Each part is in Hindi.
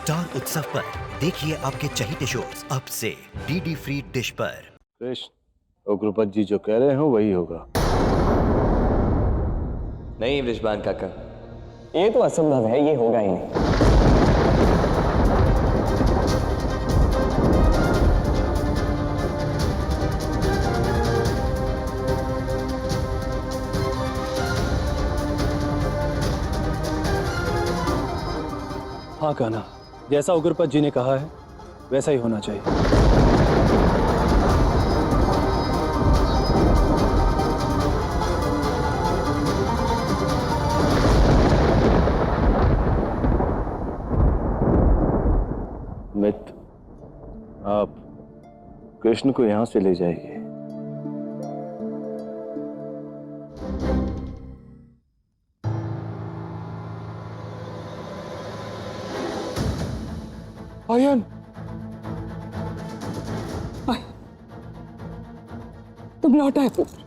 स्टार उत्सव पर देखिए आपके चहीते शोज अब से डीडी फ्री डिश पर। कृष्ण, उग्रपद जी जो कह रहे हो वही होगा। नहीं वृषभान काका, ये तो असंभव है, ये होगा ही नहीं। हाँ कान्हा, जैसा उग्रपद जी ने कहा है वैसा ही होना चाहिए। मित्र, आप कृष्ण को यहां से ले जाइए। आयन, तुम लौट आए पुत्र।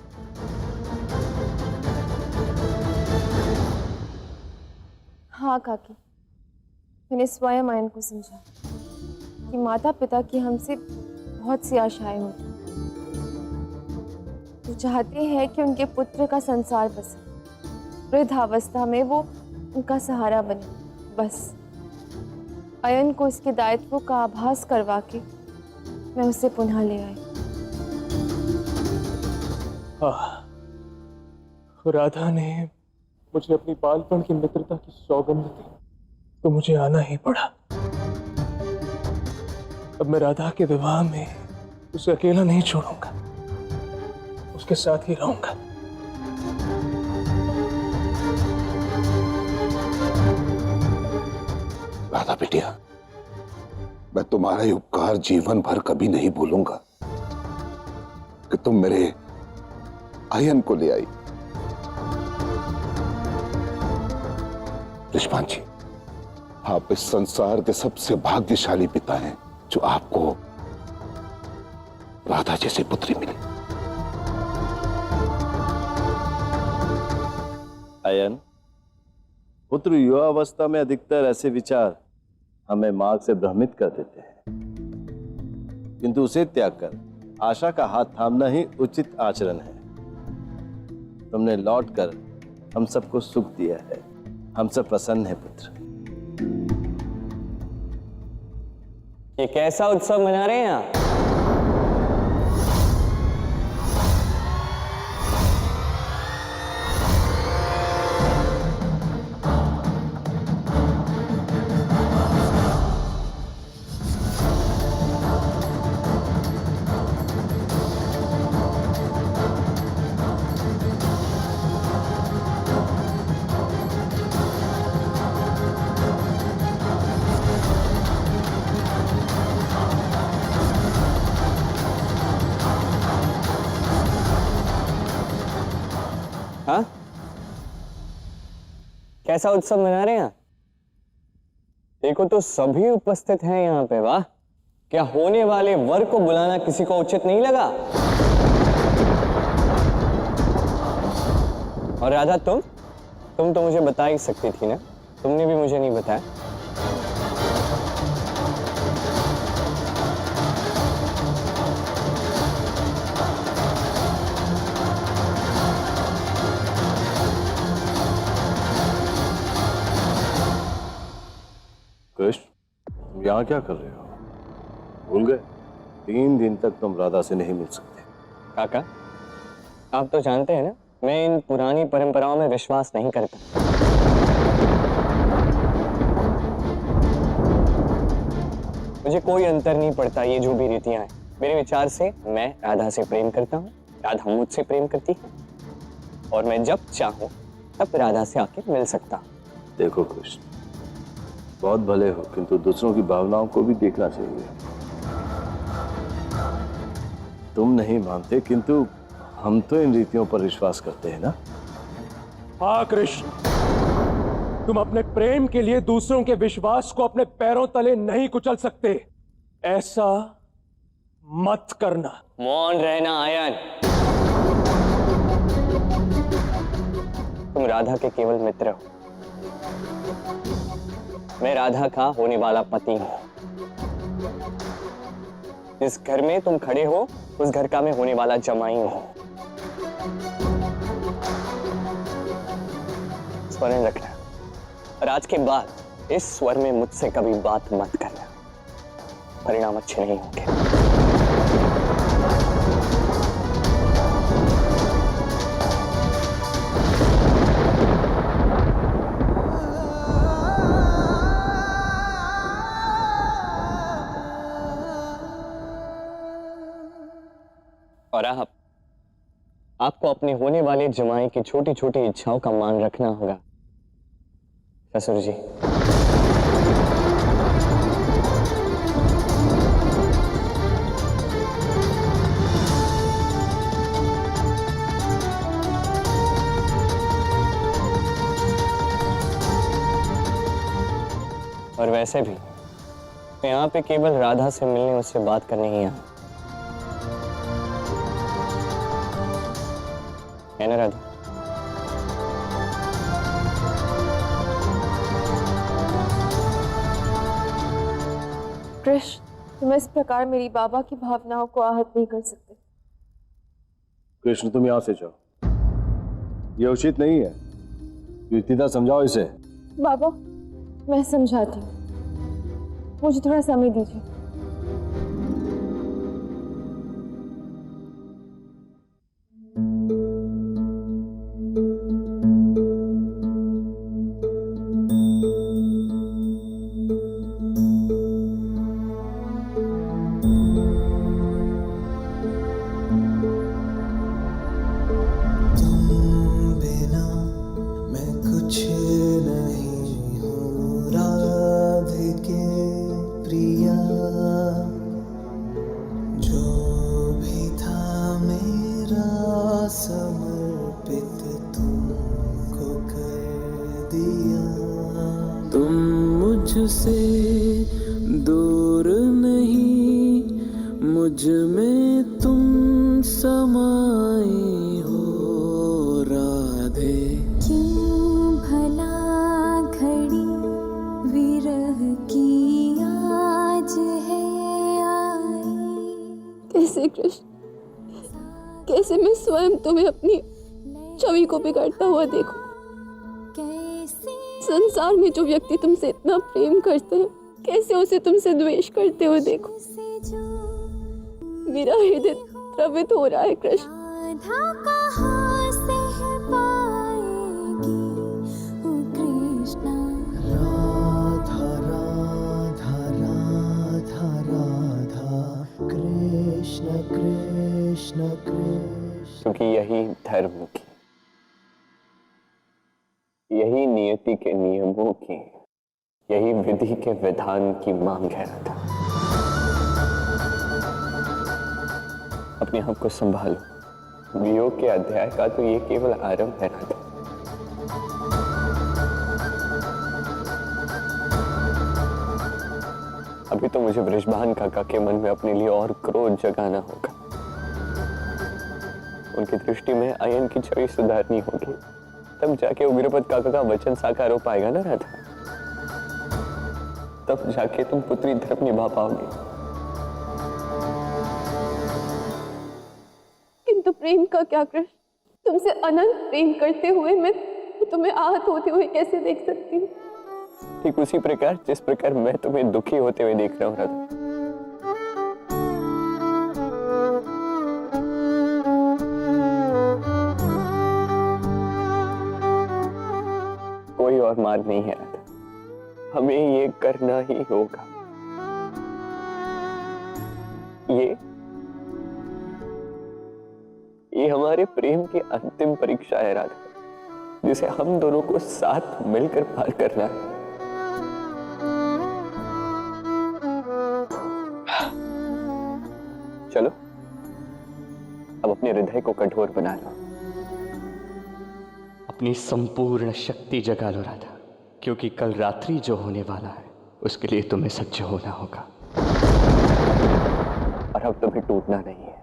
हाँ काकी, मैंने स्वयं आयन को समझा कि माता पिता की हमसे बहुत सी आशाएं होती। वो चाहते हैं कि उनके पुत्र का संसार बसे, वृद्धावस्था में वो उनका सहारा बने। बस अयन को इसके दायित्व का आभास करवा के मैं उसे पुनः ले आई। राधा ने मुझे अपनी बालपन की मित्रता की सौगंध दी तो मुझे आना ही पड़ा। अब मैं राधा के विवाह में उसे अकेला नहीं छोड़ूंगा, उसके साथ ही रहूंगा। राधा बिटिया, मैं तुम्हारा ये उपकार जीवन भर कभी नहीं भूलूंगा कि तुम मेरे आयन को ले आई। ऋषभान जी, आप इस संसार के सबसे भाग्यशाली पिता हैं जो आपको राधा जैसी पुत्री मिली। आयन, पुत्र युवावस्था में अधिकतर ऐसे विचार हमें मार्ग से भ्रमित कर देते हैं, किंतु उसे त्याग कर आशा का हाथ थामना ही उचित आचरण है। तुमने लौटकर हम सबको सुख दिया है, हम सब प्रसन्न हैं पुत्र। ये कैसा उत्सव मना रहे हैं आप? हाँ? कैसा उत्सव मना रहे हैं? देखो तो सभी उपस्थित हैं यहाँ पे। वाह, क्या होने वाले वर को बुलाना किसी को उचित नहीं लगा? और राधा, तुम तो मुझे बता ही सकती थी ना, तुमने भी मुझे नहीं बताया। कृष्ण, तुम यहाँ क्या कर रहे हो? भूल गए 3 दिन तक तुम राधा से नहीं मिल सकते। काका, आप तो जानते हैं ना, मैं इन पुरानी परंपराओं में विश्वास नहीं करता। मुझे कोई अंतर नहीं पड़ता ये जो भी रीतियां हैं। मेरे विचार से मैं राधा से प्रेम करता हूँ, राधा मुझसे प्रेम करती है, और मैं जब चाहूँ तब राधा से आके मिल सकता हूँ। देखो कृष्ण, बहुत भले हो, किंतु दूसरों की भावनाओं को भी देखना चाहिए। तुम नहीं मानते, किंतु हम तो इन रीतियों पर विश्वास करते हैं ना। हाँ कृष्ण, तुम अपने प्रेम के लिए दूसरों के विश्वास को अपने पैरों तले नहीं कुचल सकते। ऐसा मत करना। मौन रहना आयन। तुम राधा के केवल मित्र हो, मैं राधा का होने वाला पति हूं। जिस घर में तुम खड़े हो उस घर का मैं होने वाला जमाई हूं। स्मरण रखना, और आज के बाद इस स्वर में मुझसे कभी बात मत करना, परिणाम अच्छे नहीं होंगे। और आपको अपने होने वाले जमाई की छोटी छोटी इच्छाओं का मान रखना होगा ससुर जी। और वैसे भी मैं यहाँ पे केवल राधा से मिलने, उससे बात करने ही आया, है ना राधा? कृष्ण, तुम इस प्रकार मेरी बाबा की भावनाओं को आहत नहीं कर सकते। कृष्ण, तुम यहां से जाओ, ये उचित नहीं है। युक्तिता समझाओ इसे। बाबा, मैं समझाती हूँ, मुझे थोड़ा समय दीजिए। तुम मुझसे दूर नहीं, मुझ में तुम समाई हो राधे। क्यों भला घड़ी विरह की आज है आई। कैसे कृष्ण, कैसे मैं स्वयं तुम्हें अपनी छवि को बिगाड़ता हुआ देखूं। संसार में जो व्यक्ति तुमसे इतना प्रेम करते हैं, कैसे उसे तुमसे द्वेष करते हुए देखो। मेरा हृदय द्रवित हो रहा है कृष्ण। राधा राधा राधा राधा, कृष्ण कृष्ण कृष्ण। क्योंकि यही धर्म की, यही नियति के नियमों की, यही विधि के विधान की मांग है राधा। अपने आप को संभालो, वियोग के अध्याय का तो ये केवल आरंभ है राधा। अभी तो मुझे बृषभान काका के मन में अपने लिए और क्रोध जगाना होगा। उनकी दृष्टि में अयन की छवि सुधारनी होगी, तब जाके उग्रपद काका का वचन साकार हो पाएगा ना राधा। तब जाके तुम पुत्री धर्म निभा पाओगे। किंतु प्रेम का क्या कृष्ण, तुमसे अनंत प्रेम करते हुए मैं तुम्हें आहत होते हुए कैसे देख सकती हूँ। ठीक उसी प्रकार जिस प्रकार मैं तुम्हें दुखी होते हुए देख रहा हूँ राधा। कोई और मार्ग नहीं है राधा, हमें ये करना ही होगा। ये हमारे प्रेम की अंतिम परीक्षा है राधा, जिसे हम दोनों को साथ मिलकर पार करना है। चलो अब अपने हृदय को कठोर बना लो, अपनी संपूर्ण शक्ति जगा लो राधा, क्योंकि कल रात्रि जो होने वाला है उसके लिए तुम्हें सज्ज होना होगा। और अब तुम्हें टूटना नहीं है,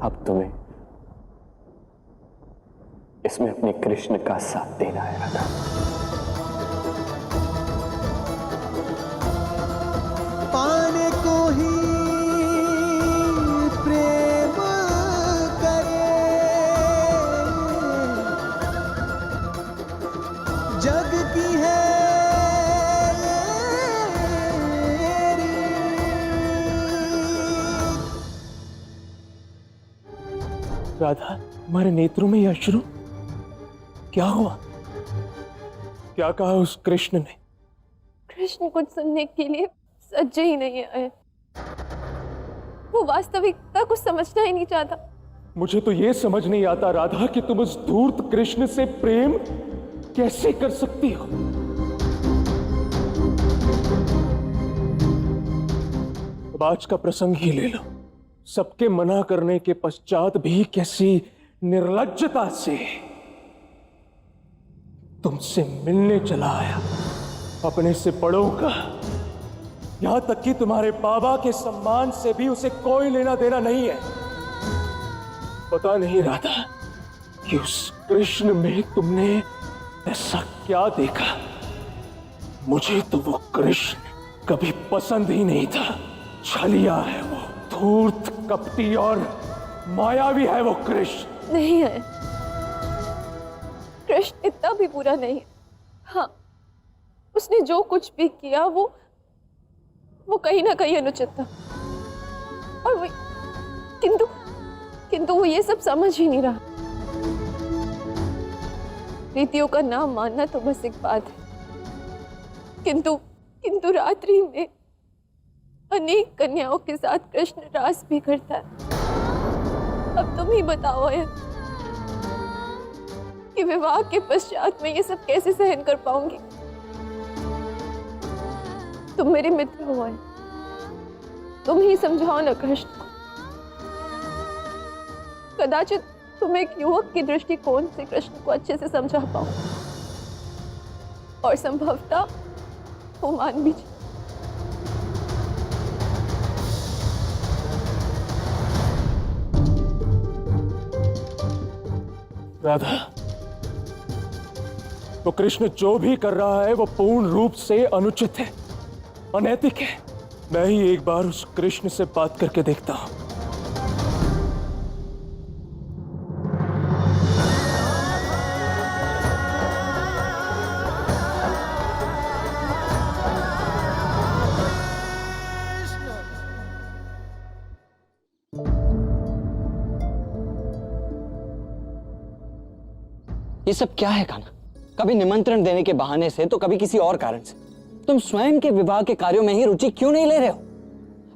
अब तुम्हें इसमें अपने कृष्ण का साथ देना है राधा। राधा, तुम्हारे नेत्रों में ये अश्रु क्या हुआ? क्या कहा उस कृष्ण ने? कृष्ण कुछ सुनने के लिए सज्जे ही नहीं आए। वो वास्तविकता को समझना ही नहीं चाहता। मुझे तो ये समझ नहीं आता राधा कि तुम उस धूर्त कृष्ण से प्रेम कैसे कर सकती हो। अब आज का प्रसंग ही ले लो। सबके मना करने के पश्चात भी कैसी निर्लज्जता से तुमसे मिलने चला आया। अपने से बड़ों का, यहां तक कि तुम्हारे बाबा के सम्मान से भी उसे कोई लेना देना नहीं है। पता नहीं राधा कि उस कृष्ण में तुमने ऐसा क्या देखा। मुझे तो वो कृष्ण कभी पसंद ही नहीं था। छलिया है वो, धूर्त, कपटी और मायावी है वो कृष्ण। नहीं है, कृष्ण इतना भी बुरा नहीं है। हाँ, उसने जो कुछ भी किया वो कहीं ना कहीं अनुचित था। और वो किंतु वो ये सब समझ ही नहीं रहा। रीतियों का नाम मानना तो बस एक बात है, किंतु रात्रि में अनेक कन्याओं के साथ कृष्ण रास भी करता है। अब तुम ही बताओ है कि विवाह के पश्चात मैं ये सब कैसे सहन कर पाऊंगी। तुम मेरे मित्र हो, तुम ही समझाओ ना कृष्ण को। कदाचित तुम एक युवक की दृष्टिकोण से कृष्ण को अच्छे से समझा पाओ और संभवतः वो मान भी जाए। राधा, तो कृष्ण जो भी कर रहा है वो पूर्ण रूप से अनुचित है, अनैतिक है। मैं ही एक बार उस कृष्ण से बात करके देखता हूं। ये सब क्या है कान्हा? कभी निमंत्रण देने के बहाने से तो कभी किसी और कारण से। तुम स्वयं के विवाह के कार्यों में ही रुचि क्यों नहीं ले रहे हो?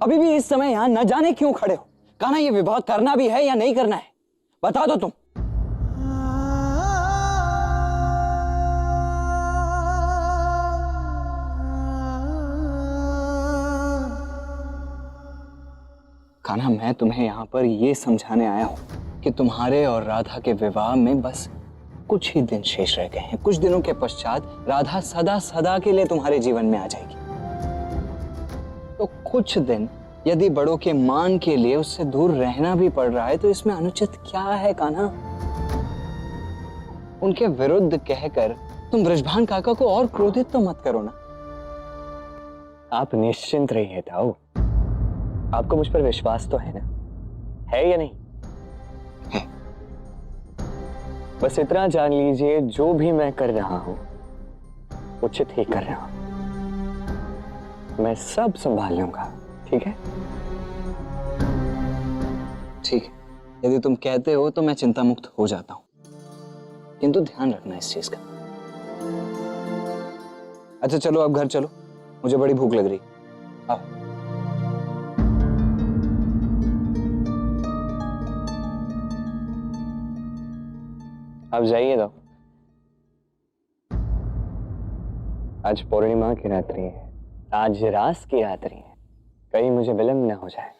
अभी भी इस समय यहां न जाने क्यों खड़े हो? कान्हा, ये विवाह करना भी है या नहीं करना है? बता दो तुम। कान्हा, मैं तुम्हें यहां पर यह समझाने आया हूं कि तुम्हारे और राधा के विवाह में बस कुछ ही दिन शेष रह गए हैं। कुछ दिनों के पश्चात राधा सदा सदा के लिए तुम्हारे जीवन में आ जाएगी। तो कुछ दिन यदि बड़ों के मान के लिए उससे दूर रहना भी पड़ रहा है तो इसमें अनुचित क्या है कान्हा? उनके विरुद्ध कहकर तुम बृषभान काका को और क्रोधित तो मत करो ना। आप निश्चिंत रहिए ताऊ। आपको मुझ पर विश्वास तो है ना? है या नहीं? बस इतना जान लीजिए, जो भी मैं कर रहा हूं उचित ही कर रहा हूं। मैं सब संभाल लूंगा, ठीक है? ठीक है, यदि तुम कहते हो तो मैं चिंता मुक्त हो जाता हूं, किंतु ध्यान रखना इस चीज का। अच्छा चलो, अब घर चलो, मुझे बड़ी भूख लग रही। आओ। अब जाइए तो। आज पूर्णिमा की रात्रि है, आज रास की रात्रि है, कहीं मुझे विलंब न हो जाए।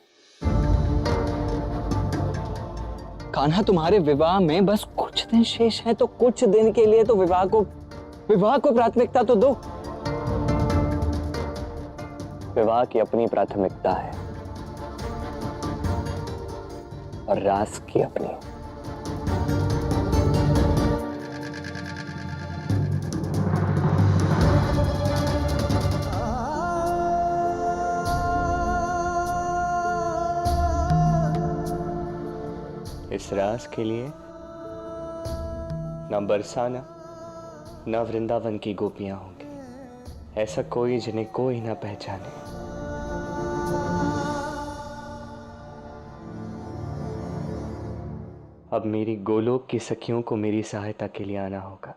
कान्हा, तुम्हारे विवाह में बस कुछ दिन शेष हैं, तो कुछ दिन के लिए तो विवाह को प्राथमिकता तो दो। विवाह की अपनी प्राथमिकता है और रास की अपनी। इस रास के लिए न बरसाना न वृंदावन की गोपियां होंगी, ऐसा कोई जिन्हें कोई ना पहचाने। अब मेरी गोलोक की सखियों को मेरी सहायता के लिए आना होगा।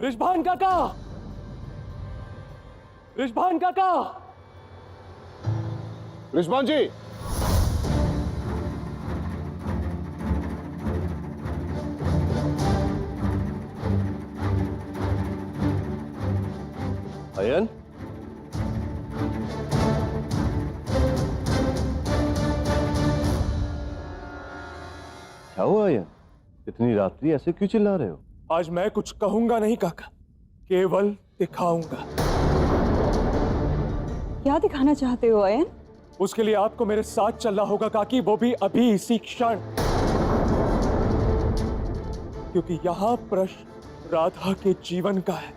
ऋषभान काका, ऋषभान काका, रिजवान जी, अयन, क्या हुआ अयन? इतनी रात्रि ऐसे क्यों चिल्ला रहे हो? आज मैं कुछ कहूंगा नहीं काका, केवल दिखाऊंगा। क्या दिखाना चाहते हो अयन? उसके लिए आपको मेरे साथ चलना होगा काकी, वो भी अभी इसी क्षण, क्योंकि यहां प्रश्न राधा के जीवन का है।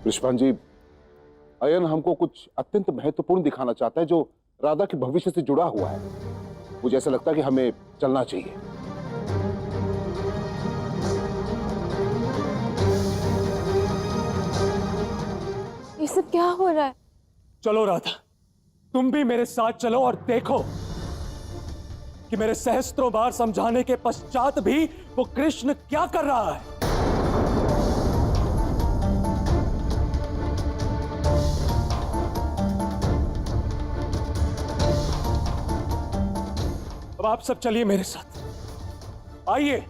रिजवान जी, अयन हमको कुछ अत्यंत महत्वपूर्ण दिखाना चाहता है जो राधा के भविष्य से जुड़ा हुआ है। मुझे ऐसा लगता है कि हमें चलना चाहिए। ये सब क्या हो रहा है? चलो राधा, तुम भी मेरे साथ चलो और देखो कि मेरे सहस्त्रों बार समझाने के पश्चात भी वो कृष्ण क्या कर रहा है। अब आप सब चलिए मेरे साथ, आइए।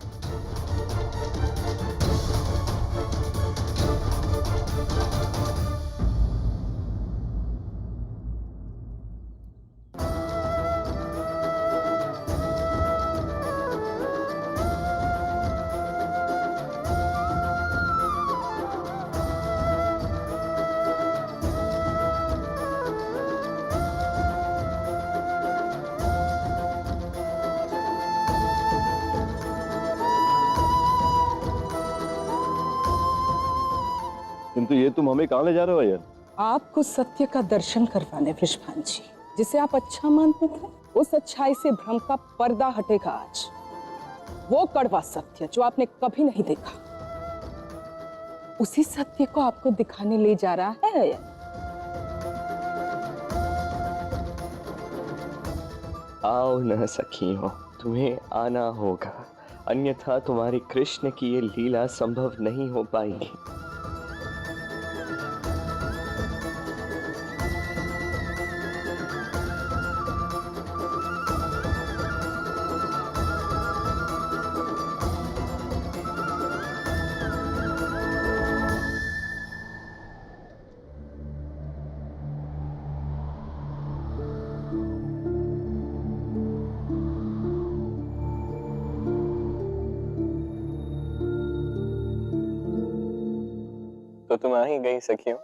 किंतु ये तुम हमें कहाँ ले जा रहे हो अयन? आपको सत्य का दर्शन करवाने वृषभान जी, जिसे आप अच्छा मानते थे, उस अच्छाई से भ्रम का पर्दा हटेगा आज। वो कड़वा सत्य जो आपने कभी नहीं देखा, उसी सत्य को आपको दिखाने ले जा रहा है अयन। आओ न सखियों, तुम्हें आना होगा, अन्यथा तुम्हारी कृष्ण की ये लीला संभव नहीं हो पाएगी। तो तुम आ ही गई सखियों।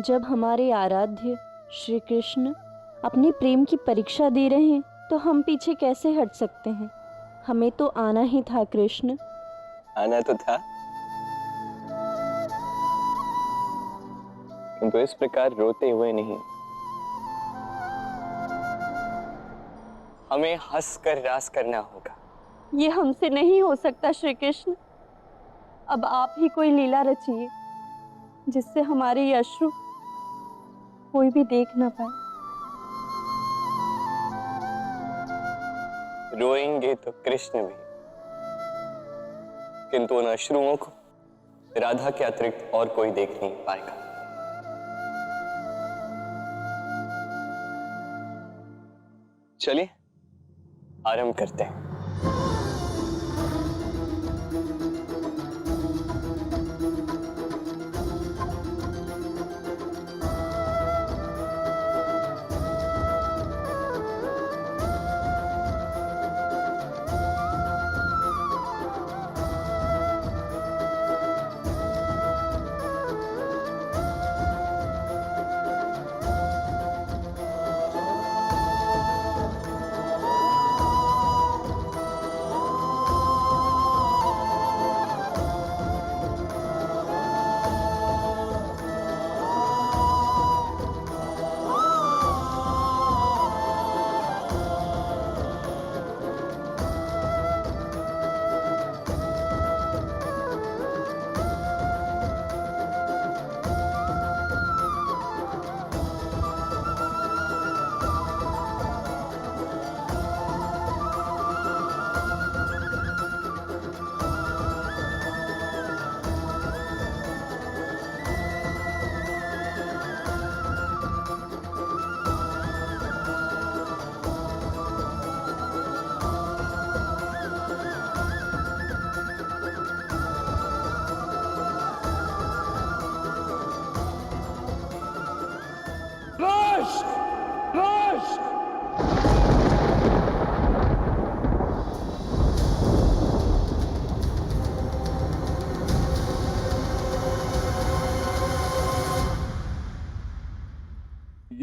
जब हमारे आराध्य श्री कृष्ण अपने प्रेम की परीक्षा दे रहे हैं तो हम पीछे कैसे हट सकते हैं? हमें तो आना ही था कृष्ण। आना तो था, किंतु इस प्रकार रोते हुए नहीं, हमें हंसकर रास करना होगा। ये हमसे नहीं हो सकता श्री कृष्ण। अब आप ही कोई लीला रचिए जिससे हमारे ये अश्रु कोई भी देख ना पाए। रोएंगे तो कृष्ण भी, किंतु उन अश्रुओं को राधा के अतिरिक्त और कोई देख नहीं पाएगा। चलिए आरंभ करते हैं।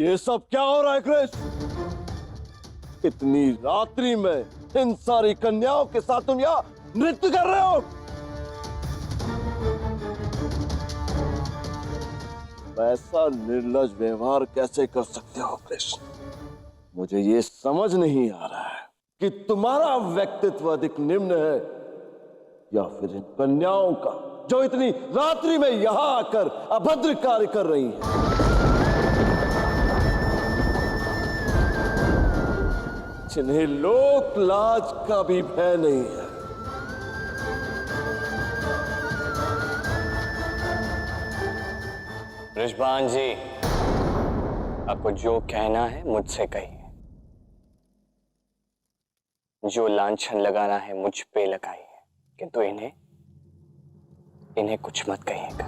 ये सब क्या हो रहा है कृष्ण? इतनी रात्रि में इन सारी कन्याओं के साथ तुम यहाँ नृत्य कर रहे हो? ऐसा निर्लज व्यवहार कैसे कर सकते हो कृष्ण? मुझे ये समझ नहीं आ रहा है कि तुम्हारा व्यक्तित्व अधिक निम्न है या फिर इन कन्याओं का, जो इतनी रात्रि में यहां आकर अभद्र कार्य कर रही हैं। जिन्हें लोक लाज का भी भय नहीं है। वृषभान जी, आपको जो कहना है मुझसे कहिए, जो लांछन लगाना है मुझ पे लगाइए, किंतु इन्हें कुछ मत कहिएगा।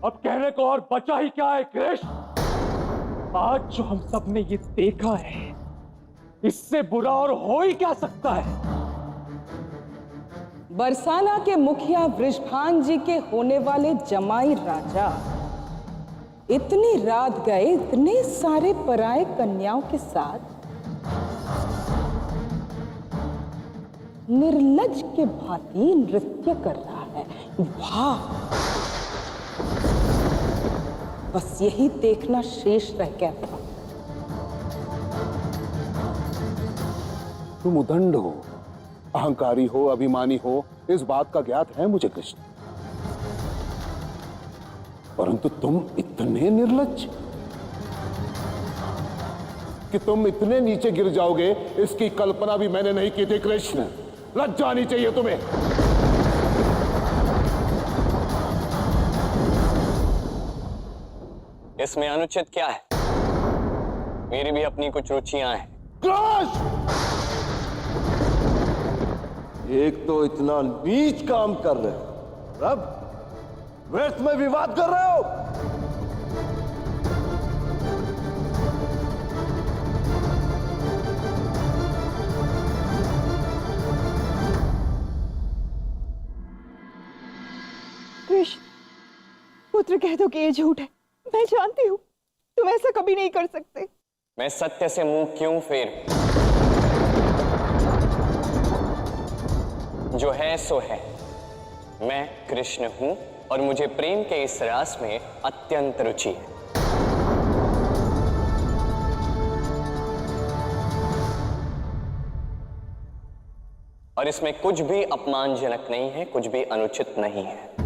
अब कहने को और बचा ही क्या है कृष्ण? आज जो हम सब ने ये देखा है, इससे बुरा और हो ही क्या सकता है? बरसाना के मुखिया वृषभान जी के होने वाले जमाई राजा इतनी रात गए इतने सारे पराये कन्याओं के साथ निर्लज के भांति नृत्य कर रहा है। वाह! बस यही देखना शेष रह गया था। तुम उदंड हो, अहंकारी हो, अभिमानी हो, इस बात का ज्ञात है मुझे कृष्ण, परंतु तुम इतने निर्लज्ज कि तुम इतने नीचे गिर जाओगे, इसकी कल्पना भी मैंने नहीं की थी कृष्ण। लज्जा आनी चाहिए तुम्हें। इसमें अनुचित क्या है? मेरी भी अपनी कुछ रुचियां हैं। कृष्ण! एक तो इतना नीच काम कर रहे हो, अब व्यर्थ में विवाद कर रहे हो। कृष्ण, पुत्र कह दो कि ये झूठ है। मैं जानती हूँ तुम ऐसा कभी नहीं कर सकते। मैं सत्य से मुंह क्यों फेरूं? जो है सो है। मैं कृष्ण हूं और मुझे प्रेम के इस रास में अत्यंत रुचि है। और इसमें कुछ भी अपमानजनक नहीं है, कुछ भी अनुचित नहीं है।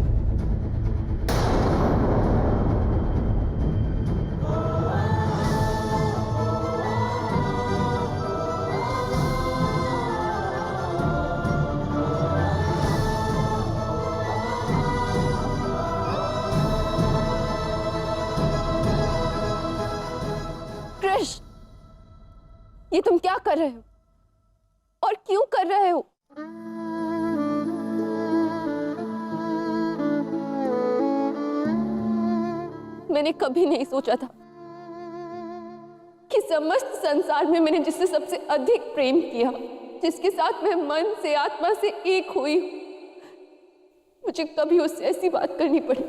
कृष्ण, ये तुम क्या कर रहे हो और क्यों कर रहे हो? मैंने कभी नहीं सोचा था कि समस्त संसार में मैंने जिससे सबसे अधिक प्रेम किया, जिसके साथ मैं मन से आत्मा से एक हुई, मुझे कभी उससे ऐसी बात करनी पड़ी।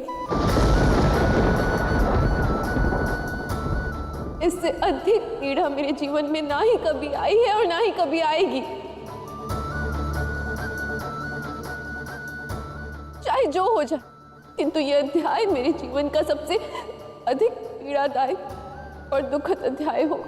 इससे अधिक पीड़ा मेरे जीवन में ना ही कभी आई है और ना ही कभी आएगी। चाहे जो हो जाए, किंतु यह अध्याय मेरे जीवन का सबसे अधिक पीड़ादायक और दुखद अध्याय हो।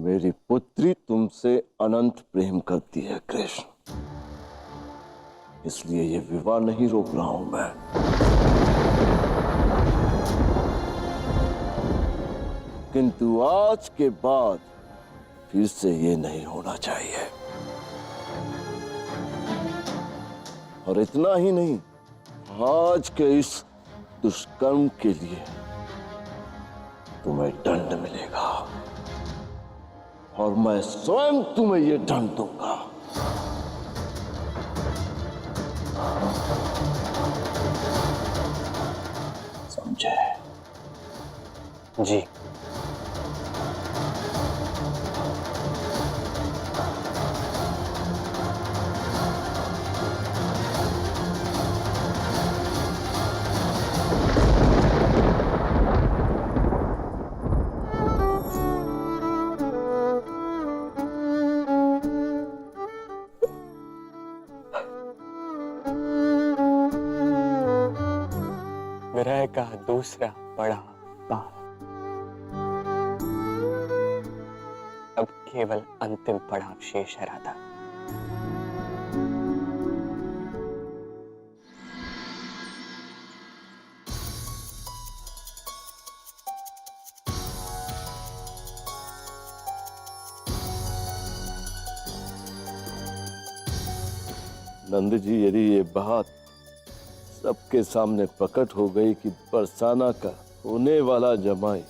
मेरी पुत्री तुमसे अनंत प्रेम करती है कृष्ण, इसलिए ये विवाह नहीं रोक रहा हूं मैं। किंतु आज के बाद फिर से ये नहीं होना चाहिए। और इतना ही नहीं, आज के इस दुष्कर्म के लिए तुम्हें दंड मिलेगा और मैं स्वयं तुम्हें ये दंड दूंगा। समझे? जी। विरह का दूसरा बड़ा पार अब केवल अंतिम पड़ाव शेष है राधा। नंद जी, यदि ये बात सबके सामने प्रकट हो गई कि बरसाना का होने वाला जमाई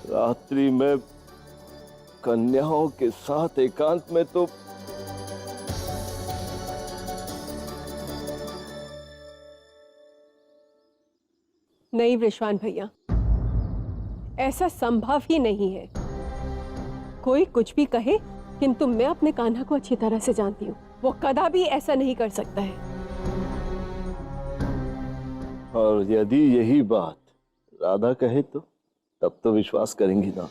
रात्रि में कन्याओं के साथ एकांत में, तो नहीं वृषभान भैया, ऐसा संभव ही नहीं है। कोई कुछ भी कहे, किंतु मैं अपने कान्हा को अच्छी तरह से जानती हूँ। वो कदापि ऐसा नहीं कर सकता है। और यदि यही बात राधा कहे तो तब तो विश्वास करेंगी ना।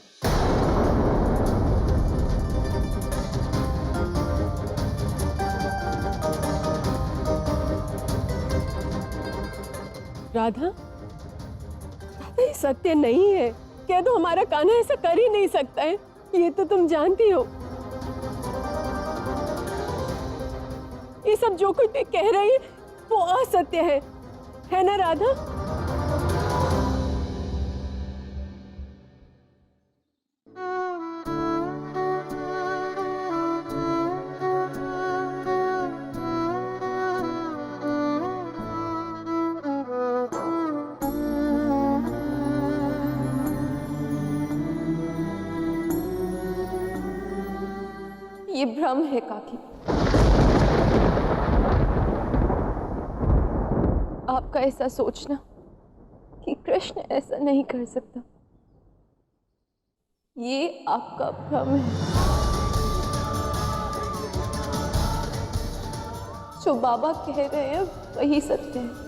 राधा, ये सत्य नहीं है। क्या तो हमारा कान्हा ऐसा कर ही नहीं सकता है, ये तो तुम जानती हो। ये सब जो कुछ भी कह रही है वो असत्य है ना राधा? ये भ्रम है काकी। आपका ऐसा सोचना कि कृष्ण ऐसा नहीं कर सकता, ये आपका भ्रम है। जो बाबा कह रहे हैं वही सत्य है।